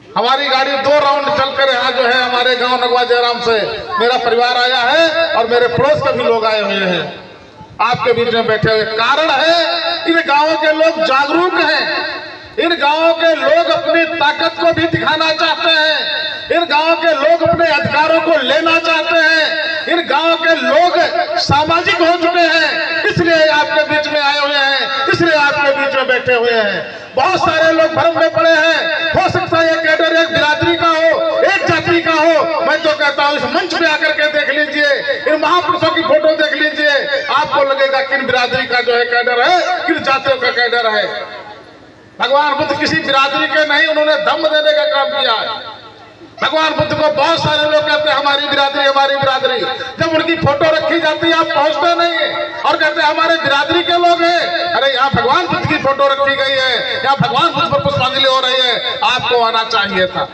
हमारी गाड़ी 2 राउंड चलकर यहाँ जो है हमारे गांव नगवा जयराम से मेरा परिवार आया है और मेरे पड़ोस के भी लोग आए हुए हैं आपके बीच में बैठे हुए। कारण है इन गांवों के लोग जागरूक हैं, इन गांवों के लोग अपनी ताकत को भी दिखाना चाहते हैं, इन गांवों के लोग अपने अधिकारों को लेना चाहते हैं, इन गांवों के लोग सामाजिक हो चुके हैं, इसलिए आपके बीच में आए हुए हैं, इसलिए आपके बीच में बैठे हुए हैं। बहुत सारे लोग भ्रम में पड़े हैं, हो सकता है ये कैडर एक बिरादरी का हो, एक जाति का हो। मैं तो कहता हूँ इस मंच पे आकर के देख लीजिए, इन महापुरुषों की फोटो देख लीजिए, आपको लगेगा किन बिरादरी का जो है कैडर है, किन जातियों का कैडर है। भगवान बुद्ध किसी बिरादरी के नहीं, उन्होंने धम्म देने का काम किया है। भगवान बुद्ध को बहुत सारे लोग कहते हैं हमारी बिरादरी, हमारी बिरादरी। जब उनकी फोटो रखी जाती है आप पहुंचते नहीं है और कहते हैं हमारे बिरादरी के लोग हैं। अरे यहाँ भगवान बुद्ध की फोटो रखी गई है, यहाँ भगवान बुद्ध पर पुष्पांजलि हो रही है, आपको आना चाहिए था,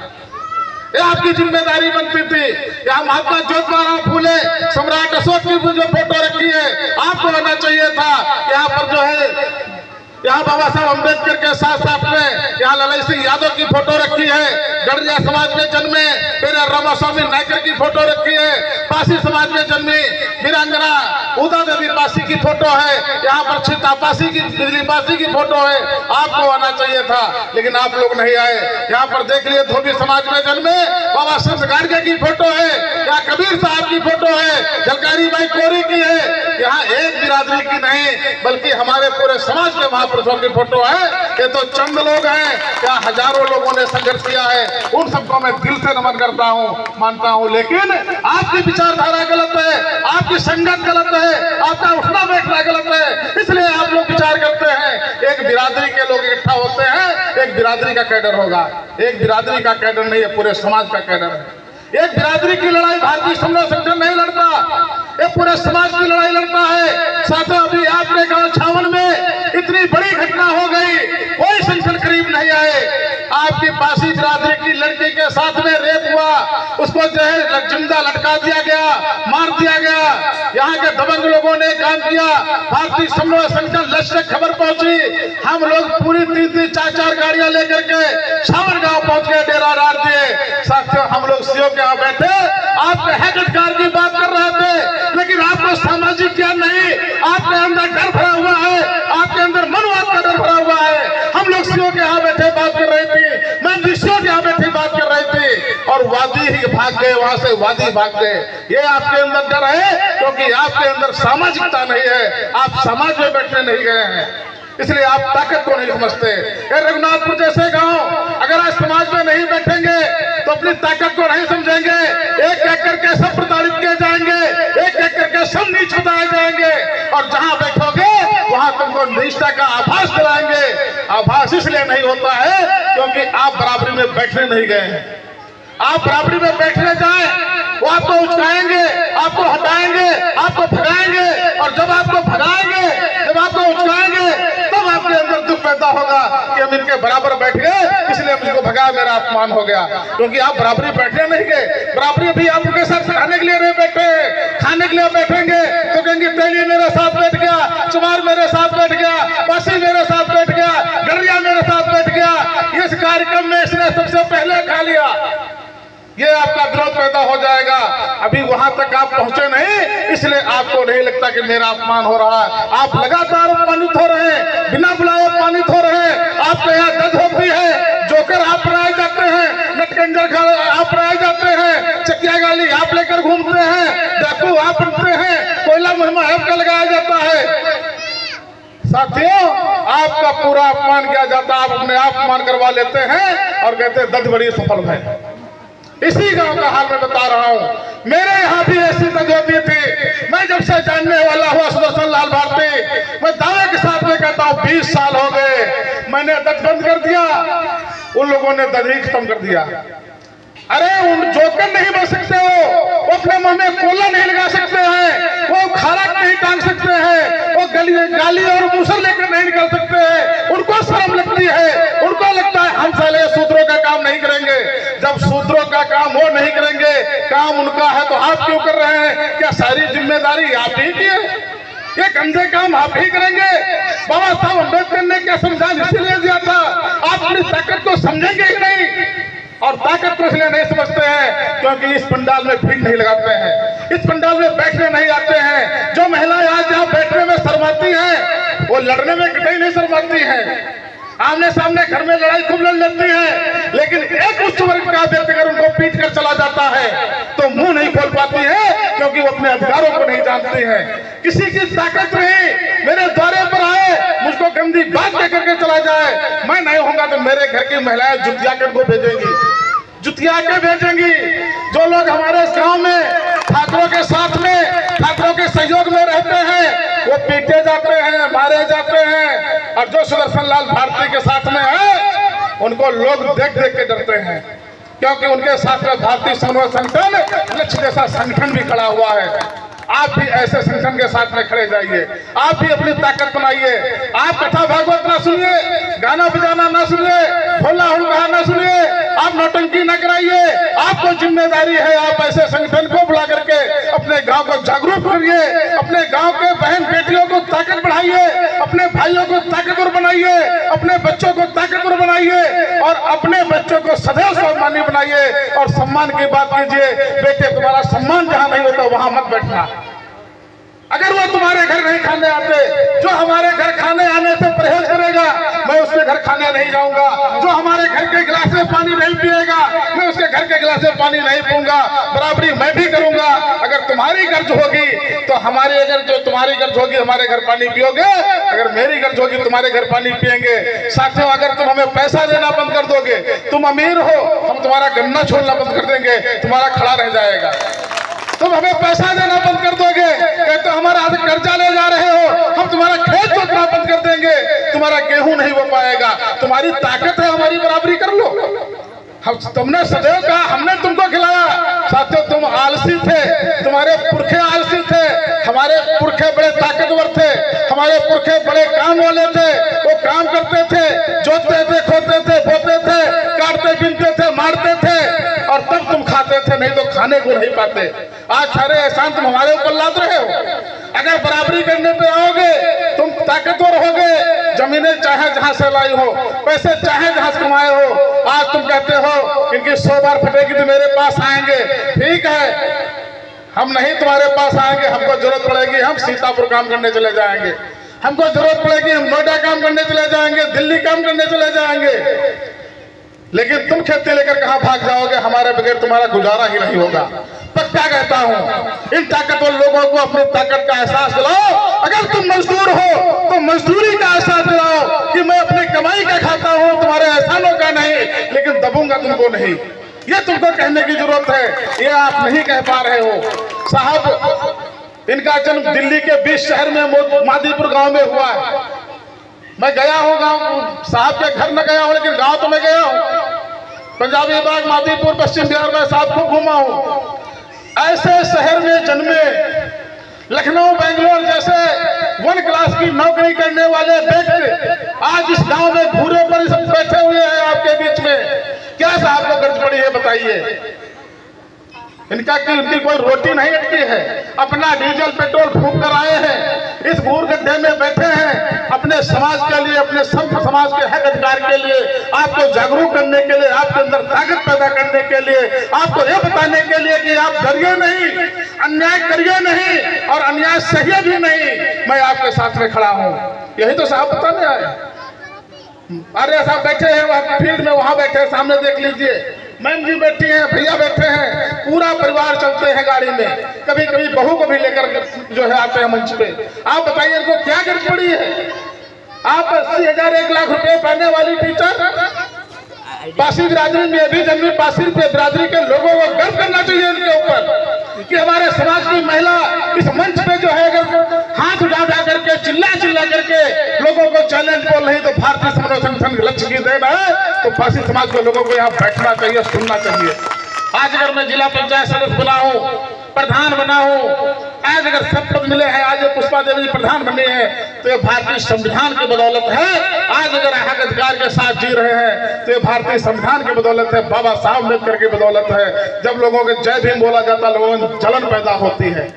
ये आपकी जिम्मेदारी बनती थी। यहाँ महात्मा ज्योतिबा फूले, सम्राट अशोक की जो फोटो रखी है, आपको आना चाहिए था। यहाँ पर जो है यहाँ बाबा साहब अम्बेडकर के साथ साथ में यहाँ ललन सिंह यादव की फोटो रखी है, गढ़िया समाज में जन्मे फिर रामास्वामी नायकर की फोटो रखी है, पासी समाज में जन्मी वीरांगना उदा देवी पासी की फोटो है, यहाँ पर छिता पासी की बिजली पासी की फोटो है। आपको आना चाहिए था, लेकिन आप लोग नहीं आए। यहाँ पर देख लिए धोबी समाज में जन्मे बाबा संत गाड़गे की फोटो है, यहाँ कबीर साहब की फोटो है, झलकारी बाई कोरी की है। यहाँ एक बिरादरी की नहीं बल्कि हमारे पूरे समाज के महापुरुषों की फोटो है। ये तो चंद लोग हैं, क्या हजारों लोगों ने संघर्ष किया है, उन सबको मैं दिल से नमन करता हूँ, मानता हूँ। लेकिन आपकी विचारधारा गलत है, आपकी संगत गलत है, आपका उठना बैठना गलत है, इसलिए आप लोग विचार करते हैं एक बिरादरी के लोग इकट्ठा होते हैं, एक बिरादरी का कैडर होगा। एक बिरादरी का कैडर नहीं है, पूरे समाज का कैडर है। एक बिरादरी की लड़ाई भारतीय समन्वय संगठन नहीं लड़ता, ये पूरे समाज की लड़ाई लड़ता है। साथियों अभी आपके गांव छावन में इतनी बड़ी घटना हो गई, कोई संगठन करीब नहीं आए। आपकी पासी बिरादरी की लड़की के साथ में रेप हुआ, उसको जो है जिंदा लटका दिया गया, मार दिया गया। यहाँ के दबंग लोगों ने काम किया, भारतीय समन्वय संगठन लक्ष्य तक खबर पहुंची, हम लोग पूरी 3-3 4-4 गाड़ियां लेकर के छावन गांव पहुंच गए, डेरा डाल दिए। साथियों हम लोग सीओ के यहाँ बैठे आपके हक अधिकार की बात कर रहे थे, लेकिन आपको सामाजिक ज्ञान नहीं, आपके अंदर डर भरा हुआ है, आपके अंदर मनोवाद का डर भरा हुआ है। हम लोग सीओ के यहाँ बैठे बात कर रही थी, मैं विषयों के यहाँ बैठे बात कर रही थी और वादी ही भाग गए, वहां से वादी भाग गए। ये आपके अंदर डर है क्योंकि आपके अंदर सामाजिकता नहीं है, आप समाज में बैठने नहीं गए हैं, इसलिए आप ताकत को नहीं समझते। रघुनाथपुर जैसे गांव अगर आज समाज में नहीं बैठेंगे तो अपनी ताकत को नहीं समझेंगे, एक एक करके सब प्रताड़ित किए जाएंगे, एक एक करके सब नीच बताए जाएंगे और जहां बैठोगे वहां तुमको निष्ठा का आभास दिलाएंगे। आभास इसलिए नहीं होता है क्योंकि आप बराबरी में बैठने नहीं गए हैं। आप बराबरी में बैठने जाए वो आपको उचकाएंगे, आपको हटाएंगे, आपको भगाएंगे और जब आपको भगाएंगे, जब आपको उचकाएंगे तब आपके अंदर दुख पैदा होगा कि हम इनके बराबर बैठ गए इसलिए मुझको भगा, मेरा अपमान हो गया। क्योंकि आप बराबरी बैठने नहीं गए, बराबरी भी आप उनके साथ खाने के लिए नहीं बैठे, खाने के लिए बैठेंगे तो कहेंगे तेली मेरे साथ बैठ गया, चुमार मेरे साथ बैठ गया, पासी मेरे साथ बैठ गया, गढ़िया मेरे साथ बैठ गया, इस कार्यक्रम में इसने सबसे पहले खा लिया, ये आपका विरोध पैदा हो जाएगा। अभी वहां तक आप पहुंचे नहीं इसलिए आपको नहीं लगता कि मेरा अपमान हो रहा है। आप लगातार अपमानित हो रहे हैं, बिना बुलाए अपमानित हो रहे हैं। आपके यहाँ दर्द होती है, जोकर आप बनाए जाते हैं, नटकंजर आप बनाए जाते हैं, चकिया गाली आप लेकर घूमते हैं, डाकू आप बनते हैं, कोयला मुहिम आपका लगाया जाता है। साथियों आपका पूरा अपमान किया जाता है, आप अपने आप अपमान करवा लेते हैं और कहते हैं दर्द बड़ी सफल है। इसी गांव का हाल मैं बता रहा हूँ, मेरे यहाँ भी ऐसी दर्द होती थी। मैं जब से जानने वाला हुआ सुदर्शन लाल भारती, मैं दावे के साथ में कहता हूँ 20 साल हो गए, मैंने दर्द बंद कर दिया, उन लोगों ने दर्द ही खत्म कर दिया। अरे उन जोकर नहीं बन सकते, वो अपने मुंह में कोला नहीं लगा सकते हैं, वो खारक नहीं टांग सकते हैं, वो गाली और मूसर लेकर नहीं निकल सकते हैं। उनको शर्म लगती है, उनको लगता है हम साले सूत्रों का काम नहीं करेंगे। जब सूत्रों का काम वो नहीं करेंगे, काम उनका है तो आप क्यों कर रहे हैं? क्या सारी जिम्मेदारी आप ही की है? ये गंदे काम आप ही करेंगे? बाबा साहब अम्बेडकर ने क्या संविधान इसीलिए दिया था, आप अपनी ताकत को समझेंगे ही नहीं और ताकत को इसलिए नहीं समझते हैं क्योंकि इस पंडाल में भीड़ नहीं लगाते हैं, इस पंडाल में बैठने नहीं आते हैं। जो महिलाएं आज यहाँ बैठने में शर्माती हैं वो लड़ने में कतई नहीं शर्माती हैं। आमने सामने घर में लड़ाई खूब लड़ लेती है, लेकिन एक उच्च वर्ग का व्यक्ति अगर उनको पीट कर चला जाता है तो मुंह नहीं खोल पाती है क्योंकि वो अपने अधिकारों को नहीं जानती है। किसी की ताकत नहीं मेरे द्वारे पर आए मुझको गंदी बात कह करके चला जाए, मैं नहीं होगा तो मेरे घर की महिलाएं जुतिया कर को भेजेंगी, जुतिया के भेजेंगी। जो लोग हमारे इस गांव में ठाकरों के साथ में, ठाकरों के सहयोग में रहते हैं वो पीटे जाते हैं, मारे जाते हैं, और जो सुदर्शन लाल भारती के साथ में है उनको लोग देख देख के डरते हैं क्योंकि उनके साथ में भारतीय समन्वय संगठन लक्ष्य जैसा संगठन भी खड़ा हुआ है। आप भी ऐसे संगठन के साथ में खड़े जाइए, आप भी अपनी ताकत बनाइए। आप कथा भागवत ना सुनिए, गाना बजाना ना सुनिए, भोला हुड़का ना सुनिए, आप नौटंकी ना कराइए। आपको जिम्मेदारी है आप ऐसे संगठन को बुला करके अपने गांव को जागरूक करिए, अपने गांव के बहन बेटियों को ताकत बढ़ाइए, अपने भाइयों को ताकतवर बनाइए, अपने बच्चों को ताकतवर बनाइए और अपने बच्चों को सदैव सम्मानी बनाइए। और सम्मान की बात कीजिए, बेटे तुम्हारा सम्मान जहां नहीं होता वहां मत बैठना। अगर वो तुम्हारे घर नहीं खाने आते, जो हमारे घर खाने आने से परहेज करेगा मैं उसके घर खाने नहीं जाऊंगा, जो हमारे घर के गिलास में पानी नहीं पिएगा मैं उसके घर के गिलास में पानी नहीं पीऊंगा। बराबरी मैं भी करूंगा। अगर तुम्हारी गर्ज होगी तो हमारी, अगर जो तुम्हारी गर्ज होगी हमारे घर पानी पियोगे, अगर मेरी गर्ज होगी तुम्हारे घर पानी पियेंगे। साथियों, अगर तुम हमें पैसा देना बंद कर दोगे, तुम अमीर हो, हम तुम्हारा गन्ना छोड़ना बंद कर देंगे, तुम्हारा खड़ा रह जाएगा। तुम हमें पैसा देना बंद कर दोगे, कहते हमारा कर्जा ले जा रहे हो, हम तुम्हारा खेत जोतना बंद कर देंगे, तुम्हारा गेहूं नहीं हो पाएगा। तुम्हारी ताकत है, हमारी बराबरी कर लो। हम तुमने सदैव कहा हमने तुमको खिलाया। साथियों, तुम आलसी थे, तुम्हारे पुरखे आलसी थे, हमारे पुरखे बड़े ताकतवर थे, हमारे पुरखे बड़े काम वाले थे। वो काम करते थे, जोतते थे, खोदते थे, बोते थे, काटते बिनते थे, मारते थे, और तब तुम खाते थे, नहीं तो खाने को नहीं पाते। आज सारे एहसान तुम हमारे ऊपर लाद रहे हो। अगर बराबरी करने पे आओगे तुम ताकतवर होगे। जमीनें चाहे जहां से लाई हो, पैसे चाहे जहां से कमाए हो, आज तुम कहते हो इनकी 100 बार फटेगी तो मेरे पास आएंगे। ठीक है, हम नहीं तुम्हारे पास आएंगे, हमको जरूरत पड़ेगी हम सीतापुर काम करने चले जाएंगे, हमको जरूरत पड़ेगी हम नोएडा काम करने चले जाएंगे, दिल्ली काम करने चले जाएंगे। लेकिन तुम खेती लेकर कहां भाग जाओगे? हमारे बगैर तुम्हारा गुजारा ही नहीं होगा। पक्का कहता हूं, इन ताकतवर लोगों को अपनी ताकत का एहसास दिलाओ। अगर तुम मजदूर हो तो मजदूरी का एहसास दिलाओ कि मैं अपनी कमाई का खाता हूं, तुम्हारे एहसानों का नहीं, लेकिन दबूंगा तुमको नहीं। ये तुमको कहने की जरूरत है, ये आप नहीं कह पा रहे हो। साहब, इनका जन्म दिल्ली के 20 शहर में मादीपुर गांव में हुआ है। मैं गया हूँ गांव, साहब के घर न गया हूँ लेकिन गांव तो मैं गया हूँ। पंजाबी बाग, मादीपुर, पश्चिम बिहार में साहब को घूमा हूँ। ऐसे शहर में जन्मे, लखनऊ बेंगलोर जैसे 1 क्लास की नौकरी करने वाले व्यक्ति आज इस गांव में घूरे पर सब बैठे हुए हैं आपके बीच में। क्या साहब को गर्ज पड़ी है बताइए? इनकी कोई रोटी नहीं अटकी है, अपना डीजल पेट्रोल फूंक कर आए हैं, इस घूर गड्ढे में बैठे हैं अपने समाज के लिए, अपने संत समाज के हक अधिकार के लिए, आपको जागरूक करने के लिए, आपके अंदर ताकत पैदा करने के लिए, आपको यह बताने के लिए कि आप डरिए नहीं, अन्याय करिए नहीं और अन्याय सहिए भी नहीं, मैं आपके साथ में खड़ा हूं। यही तो साहब बताने आए। अरे साहब बैठे हैं वहां फील्ड में, वहां बैठे हैं, सामने देख लीजिए, मैम जी बैठी हैं, भैया बैठे हैं, पूरा परिवार चलते हैं गाड़ी में, कभी कभी बहू को भी लेकर जो है आते हैं मंच पे। आप बताइए इनको क्या गर्ज पड़ी है? आप 80,000 1 लाख रुपए पाने वाली टीचर पासी बिरादरी में भी जन्मी, पासी बिरादरी के लोगों को गर्व करना चाहिए उनके ऊपर कि हमारे समाज की महिला इस मंच पे जो है अगर हाथ उठा करके चिल्ला करके लोगों को चैलेंज बोल रही तो भारतीय समन्वय संगठन लक्ष्य की देन है, तो पासी समाज के लोगों को यहाँ बैठना चाहिए, सुनना चाहिए। आज अगर मैं जिला पंचायत सदस्य बना हूँ, प्रधान बना हूँ, आज अगर सब पद मिले हैं, आज पुष्पा देवी जी प्रधान बने हैं, तो ये भारतीय संविधान की बदौलत है। आज अगर हक अधिकार के साथ जी रहे हैं तो ये भारतीय संविधान की बदौलत है, बाबा साहब अम्बेडकर की बदौलत है। जब लोगों के जय भीम बोला जाता, लोगों में जलन पैदा होती है।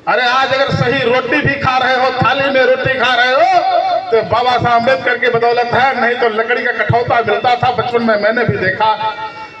अरे आज अगर सही रोटी भी खा रहे हो, थाली में रोटी खा रहे हो, तो बाबा साहब अम्बेडकर की बदौलत है, नहीं तो लकड़ी का कठौता मिलता था, बचपन में मैंने भी देखा।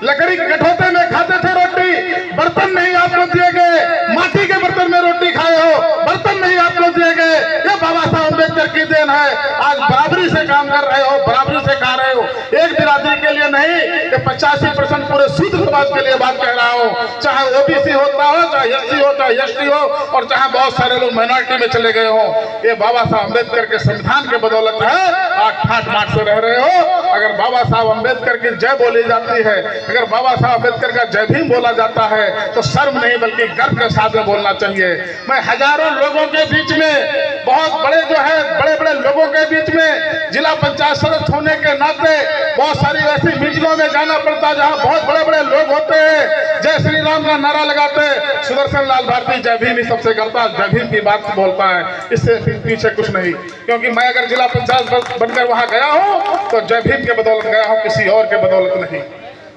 लकड़ी के कठौते में खाते थे रोटी, बर्तन नहीं आपको दिए गए, माटी के बर्तन में रोटी खाए हो, बर्तन नहीं आपको दिए गए। ये बाबा साहब अम्बेडकर की देन है। आज बराबरी से काम कर रहे हो, बराबरी से खा रहे हो, एक बिरादरी के लिए नहीं कि 85% पूरे शूद्र समाज के लिए बात कह रहा हूँ। चाहे ओबीसी होता हो, चाहे एससी हो, चाहे एसटी हो, और चाहे बहुत सारे लोग माइनॉरिटी में चले गए हो, ये बाबा साहब अम्बेडकर के संविधान के बदौलत है। आज ठाट माट से रह रहे हो। अगर बाबा साहब अम्बेडकर की जय बोली जाती है, अगर बाबा साहब अम्बेडकर का जय भीम बोला जाता है, तो शर्म नहीं बल्कि गर्व के साथ में बोलना चाहिए। मैं हजारों लोगों के बीच में, बहुत बड़े जो है बड़े बड़े लोगों के बीच में, जिला पंचायत सदस्य होने के नाते बहुत सारी ऐसी मीटिंगों में जाना पड़ता है जहाँ बहुत बड़े बड़े लोग होते हैं, जय श्री राम का नारा लगाते। सुदर्शन लाल भारती जय भीम ही सबसे करता, जय भीम की बात बोलता है, इससे पीछे कुछ नहीं। क्योंकि मैं अगर जिला पंचायत बनकर वहां गया हूं तो जय भीम के बदौलत गया हूं, किसी और के बदौलत नहीं।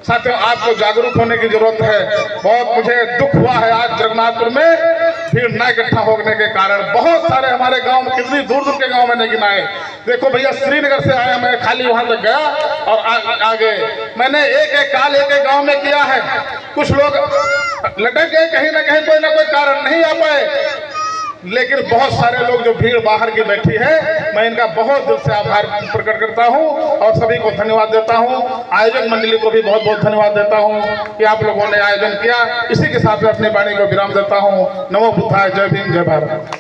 साथियों, आपको जागरूक होने की जरूरत है। बहुत मुझे दुख हुआ है आज जगन्नाथपुर में भीड़ न इकट्ठा होने के कारण। बहुत सारे हमारे गांव में, कितनी दूर दूर के गांव में नहीं गिनाए। देखो भैया, श्रीनगर से आया, मैं खाली वहां तक गया और आगे मैंने एक काल एक गांव में किया है। कुछ लोग लटक गए कहीं ना कहीं, कोई ना कोई कारण नहीं आ पाए, लेकिन बहुत सारे लोग जो भीड़ बाहर की बैठी है, मैं इनका बहुत दिल से आभार प्रकट करता हूं और सभी को धन्यवाद देता हूं। आयोजक मंडली को भी बहुत बहुत धन्यवाद देता हूं कि आप लोगों ने आयोजन किया। इसी के साथ में अपनी वाणी को विराम देता हूं। नमो बुद्धाय, जय भीम, जय भारत।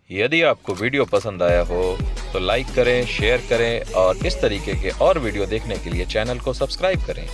यदि आपको वीडियो पसंद आया हो तो लाइक करें, शेयर करें और इस तरीके के और वीडियो देखने के लिए चैनल को सब्सक्राइब करें।